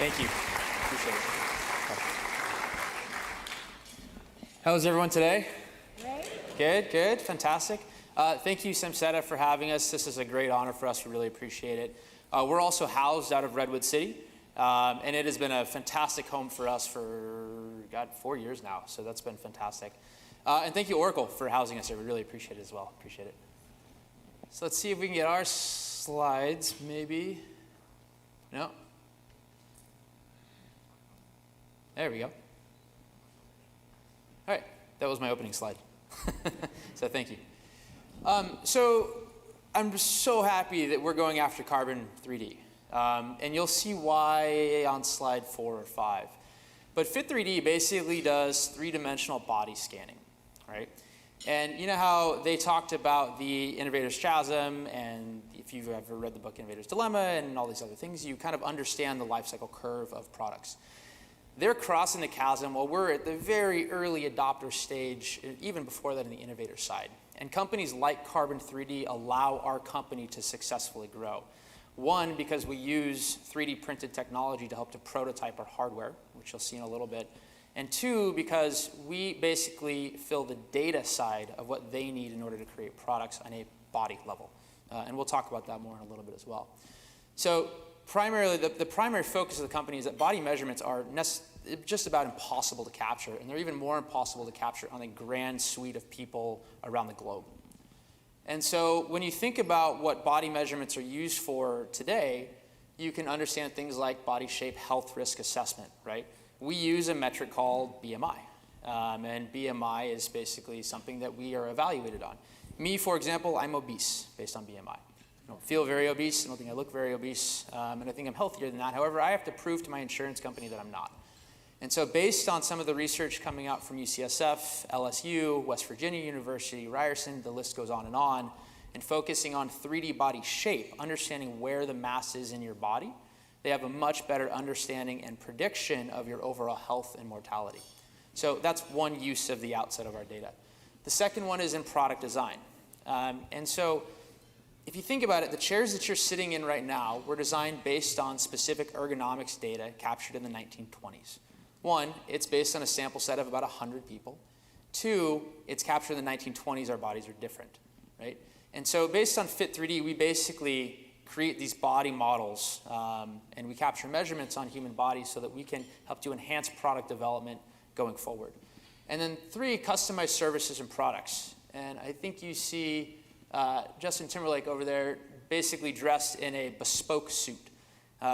Thank you. Appreciate it. How's everyone today? Great. Good, fantastic. Thank you, SAMCEDA, for having us. This is a great honor for us. We really appreciate it. We're also housed out of Redwood City, and it has been a fantastic home for us for, 4 years now, so that's been fantastic. And thank you, Oracle, for housing us here. We really appreciate it as well. Appreciate it. So let's see if we can get our slides, maybe. No? There we go. All right, that was my opening slide. So thank you. So I'm so happy that we're going after carbon 3D. And you'll see why on slide 4 or 5. But Fit3D basically does three-dimensional body scanning, right? And you know how they talked about the Innovators chasm, and if you've ever read the book Innovators Dilemma and all these other things, you kind of understand the life cycle curve of products. They're crossing the chasm while we're at the very early adopter stage, even before that in the innovator side. And companies like Carbon 3D allow our company to successfully grow. One, because we use 3D printed technology to help to prototype our hardware, which you'll see in a little bit. And two, because we basically fill the data side of what they need in order to create products on a body level. And we'll talk about that more in a little bit as well. So primarily, the primary focus of the company is that body measurements are just about impossible to capture, and they're even more impossible to capture on a grand suite of people around the globe. And so when you think about what body measurements are used for today, you can understand things like body shape health risk assessment, right? We use a metric called BMI, and BMI is basically something that we are evaluated on. Me, for example, I'm obese based on BMI. I don't feel very obese, I don't think I look very obese, and I think I'm healthier than that. However, I have to prove to my insurance company that I'm not. And so based on some of the research coming out from UCSF, LSU, West Virginia University, Ryerson, the list goes on, and focusing on 3D body shape, understanding where the mass is in your body, they have a much better understanding and prediction of your overall health and mortality. So that's one use of the outset of our data. The second one is in product design. And so if you think about it, the chairs that you're sitting in right now were designed based on specific ergonomics data captured in the 1920s. One, it's based on a sample set of about 100 people. Two, it's captured in the 1920s, our bodies are different, right? And so based on Fit3D, we basically create these body models, and we capture measurements on human bodies so that we can help to enhance product development going forward. And then three, customized services and products. And I think you see Justin Timberlake over there basically dressed in a bespoke suit.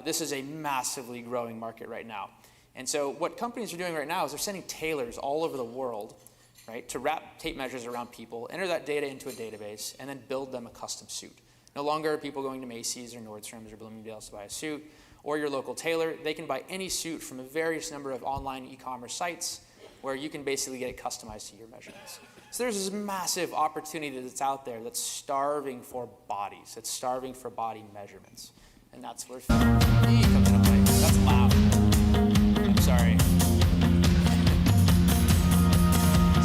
This is a massively growing market right now. And so what companies are doing right now is they're sending tailors all over the world, right, to wrap tape measures around people, enter that data into a database, and then build them a custom suit. No longer are people going to Macy's or Nordstrom's or Bloomingdale's to buy a suit, or your local tailor. They can buy any suit from a various number of online e-commerce sites where you can basically get it customized to your measurements. So there's this massive opportunity that's out there that's starving for bodies. It's starving for body measurements. And that's where Fit3D comes into play. That's loud. I'm sorry.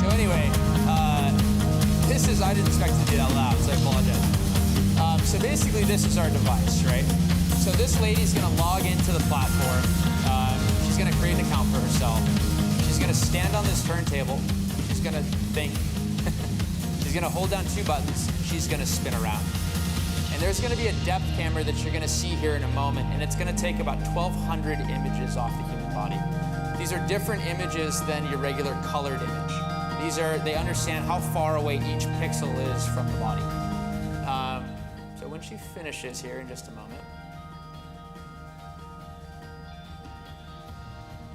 So anyway, I didn't expect to do that loud, so I apologize. So basically this is our device, right? So this lady's gonna log into the platform. She's gonna create an account for herself. She's gonna stand on this turntable. She's gonna think. She's gonna hold down two buttons. She's gonna spin around. And there's gonna be a depth camera that you're gonna see here in a moment, and it's gonna take about 1,200 images off the human body. These are different images than your regular colored image. They understand how far away each pixel is from the body. So when she finishes here in just a moment.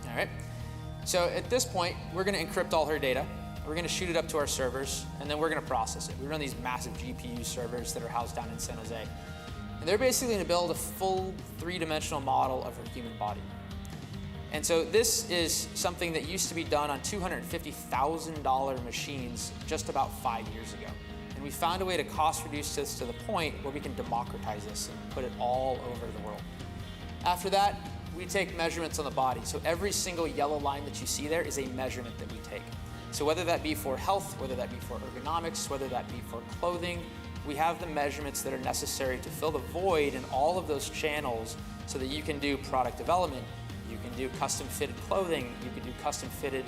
All right. So at this point, we're gonna encrypt all her data. We're gonna shoot it up to our servers, and then we're gonna process it. We run these massive GPU servers that are housed down in San Jose. And they're basically gonna build a full three-dimensional model of her human body. And so this is something that used to be done on $250,000 machines just about 5 years ago. And we found a way to cost reduce this to the point where we can democratize this and put it all over the world. After that, we take measurements on the body. So every single yellow line that you see there is a measurement that we take. So whether that be for health, whether that be for ergonomics, whether that be for clothing, we have the measurements that are necessary to fill the void in all of those channels so that you can do product development. You can do custom fitted clothing. You can do custom fitted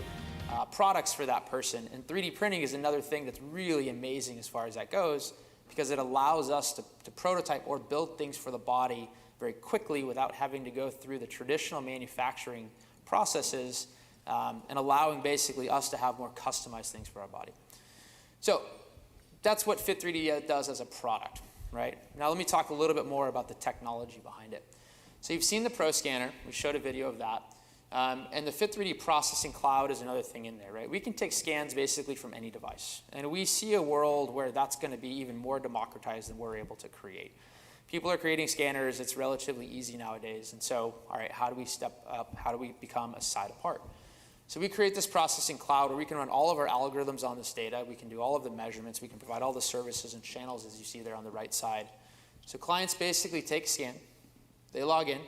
products for that person. And 3D printing is another thing that's really amazing as far as that goes, because it allows us to prototype or build things for the body very quickly without having to go through the traditional manufacturing processes, and allowing basically us to have more customized things for our body. So that's what Fit3D does as a product, right? Now let me talk a little bit more about the technology behind it. So you've seen the Pro Scanner. We showed a video of that. And the Fit3D processing cloud is another thing in there, right? We can take scans basically from any device. And we see a world where that's going to be even more democratized than we're able to create. People are creating scanners. It's relatively easy nowadays. And so, all right, how do we step up? How do we become a side apart? So we create this processing cloud where we can run all of our algorithms on this data. We can do all of the measurements. We can provide all the services and channels, as you see there on the right side. So clients basically take a scan. They log in,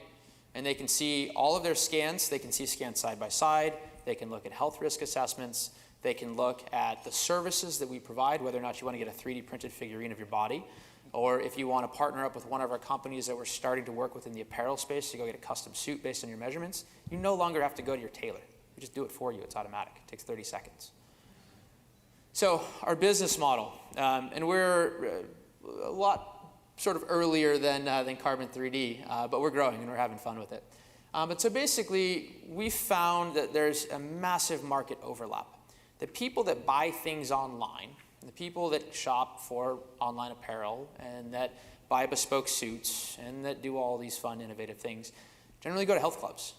and they can see all of their scans. They can see scans side by side. They can look at health risk assessments. They can look at the services that we provide, whether or not you want to get a 3D printed figurine of your body, or if you want to partner up with one of our companies that we're starting to work with in the apparel space to go get a custom suit based on your measurements, you no longer have to go to your tailor. We just do it for you. It's automatic. It takes 30 seconds. So our business model, and we're a lot sort of earlier than Carbon 3D, but we're growing and we're having fun with it. But so basically, we found that there's a massive market overlap. The people that buy things online, the people that shop for online apparel and that buy bespoke suits and that do all these fun, innovative things, generally go to health clubs.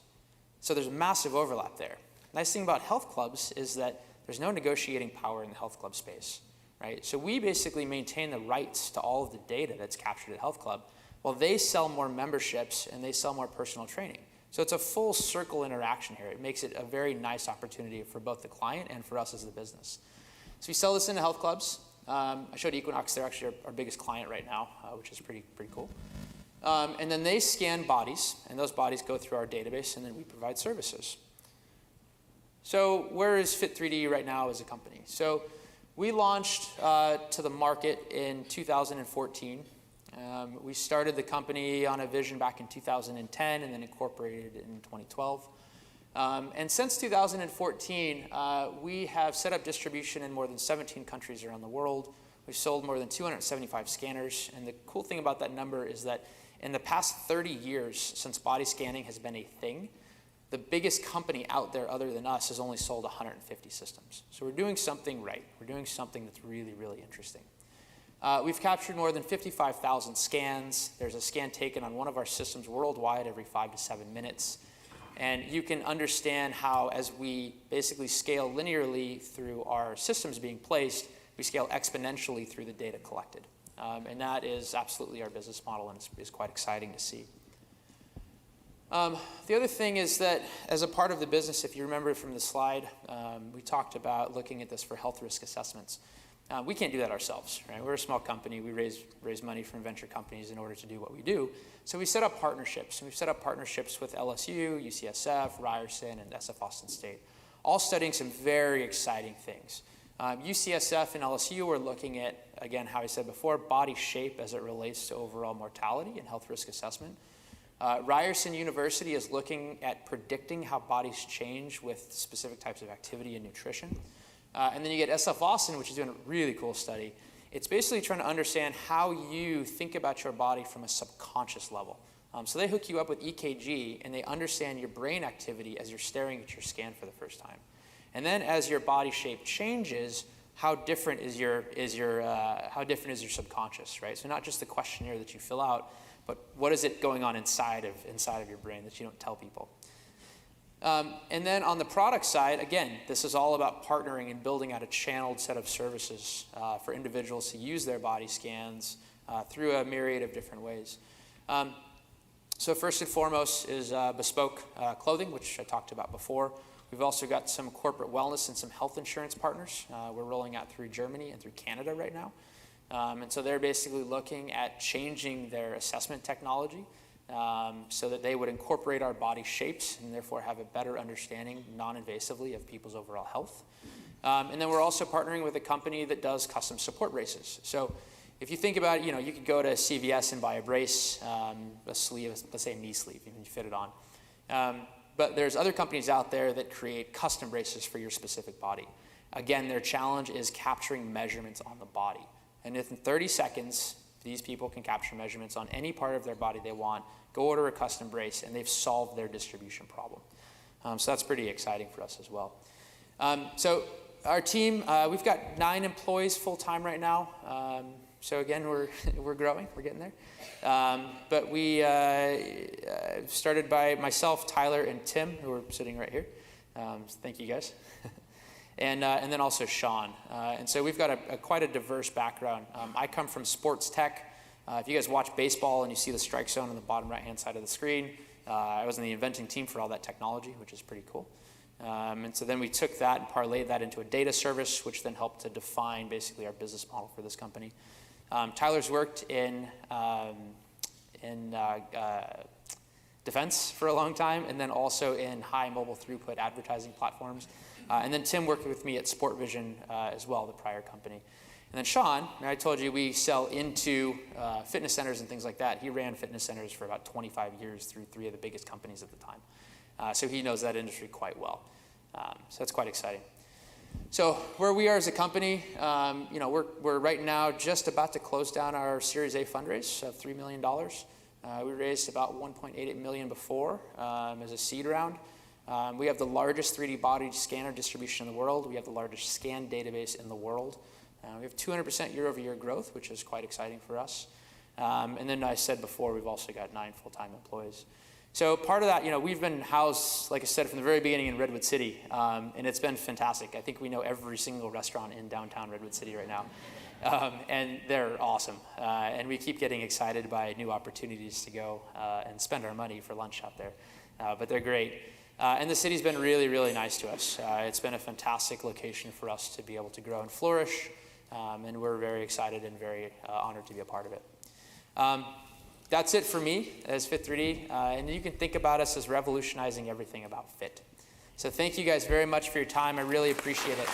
So there's a massive overlap there. Nice thing about health clubs is that there's no negotiating power in the health club space, right? So we basically maintain the rights to all of the data that's captured at health club, while they sell more memberships and they sell more personal training. So it's a full circle interaction here. It makes it a very nice opportunity for both the client and for us as the business. So we sell this into health clubs. I showed Equinox. They're actually our biggest client right now, which is pretty cool. And then they scan bodies, and those bodies go through our database, and then we provide services. So where is Fit3D right now as a company? So we launched to the market in 2014. We started the company on a vision back in 2010 and then incorporated it in 2012. And since 2014, we have set up distribution in more than 17 countries around the world. We've sold more than 275 scanners. And the cool thing about that number is that in the past 30 years, since body scanning has been a thing, the biggest company out there other than us has only sold 150 systems. So we're doing something right. We're doing something that's really, really interesting. We've captured more than 55,000 scans. There's a scan taken on one of our systems worldwide every 5 to 7 minutes. And you can understand how, as we basically scale linearly through our systems being placed, we scale exponentially through the data collected. And that is absolutely our business model, and it's quite exciting to see. The other thing is that as a part of the business, if you remember from the slide, we talked about looking at this for health risk assessments. We can't do that ourselves, right? We're a small company. We raise money from venture companies in order to do what we do. So we set up partnerships. And we've set up partnerships with LSU, UCSF, Ryerson, and SF Austin State, all studying some very exciting things. UCSF and LSU are looking at, again, how I said before, body shape as it relates to overall mortality and health risk assessment. Ryerson University is looking at predicting how bodies change with specific types of activity and nutrition. And then you get SF Austin, which is doing a really cool study. It's basically trying to understand how you think about your body from a subconscious level. So they hook you up with EKG, and they understand your brain activity as you're staring at your scan for the first time. And then as your body shape changes, how different is your subconscious, right? So not just the questionnaire that you fill out, but what is it going on inside of your brain that you don't tell people? And then on the product side, again, this is all about partnering and building out a channeled set of services for individuals to use their body scans through a myriad of different ways. So first and foremost is bespoke clothing, which I talked about before. We've also got some corporate wellness and some health insurance partners. We're rolling out through Germany and through Canada right now. And so they're basically looking at changing their assessment technology so that they would incorporate our body shapes and therefore have a better understanding non-invasively of people's overall health. And then we're also partnering with a company that does custom support braces. So if you think about it, you could go to CVS and buy a brace, a sleeve, let's say a knee sleeve, and you fit it on. But there's other companies out there that create custom braces for your specific body. Again, their challenge is capturing measurements on the body. And in 30 seconds, these people can capture measurements on any part of their body they want, go order a custom brace, and they've solved their distribution problem. So that's pretty exciting for us as well. So our team, we've got 9 employees full-time right now. So again, we're growing, we're getting there. But we started by myself, Tyler, and Tim, who are sitting right here. Thank you guys. And then also Sean. And so we've got quite a diverse background. I come from sports tech. If you guys watch baseball and you see the strike zone on the bottom right-hand side of the screen, I was in the inventing team for all that technology, which is pretty cool. And so then we took that and parlayed that into a data service, which then helped to define basically our business model for this company. Tyler's worked in defense for a long time, and then also in high mobile throughput advertising platforms. And then Tim worked with me at Sport Vision as well, the prior company. And then Sean, I told you we sell into fitness centers and things like that. He ran fitness centers for about 25 years through 3 of the biggest companies at the time. So he knows that industry quite well. So that's quite exciting. So where we are as a company, we're right now just about to close down our Series A fundraise of $3 million. We raised about $1.88 million before as a seed round. We have the largest 3D body scanner distribution in the world. We have the largest scan database in the world. We have 200% year-over-year growth, which is quite exciting for us. And then I said before, we've also got 9 full-time employees. So part of that, we've been housed, like I said, from the very beginning in Redwood City, and it's been fantastic. I think we know every single restaurant in downtown Redwood City right now, and they're awesome. And we keep getting excited by new opportunities to go and spend our money for lunch out there, but they're great. And the city's been really, really nice to us. It's been a fantastic location for us to be able to grow and flourish, and we're very excited and very honored to be a part of it. That's it for me as Fit3D, and you can think about us as revolutionizing everything about fit. So thank you guys very much for your time. I really appreciate it.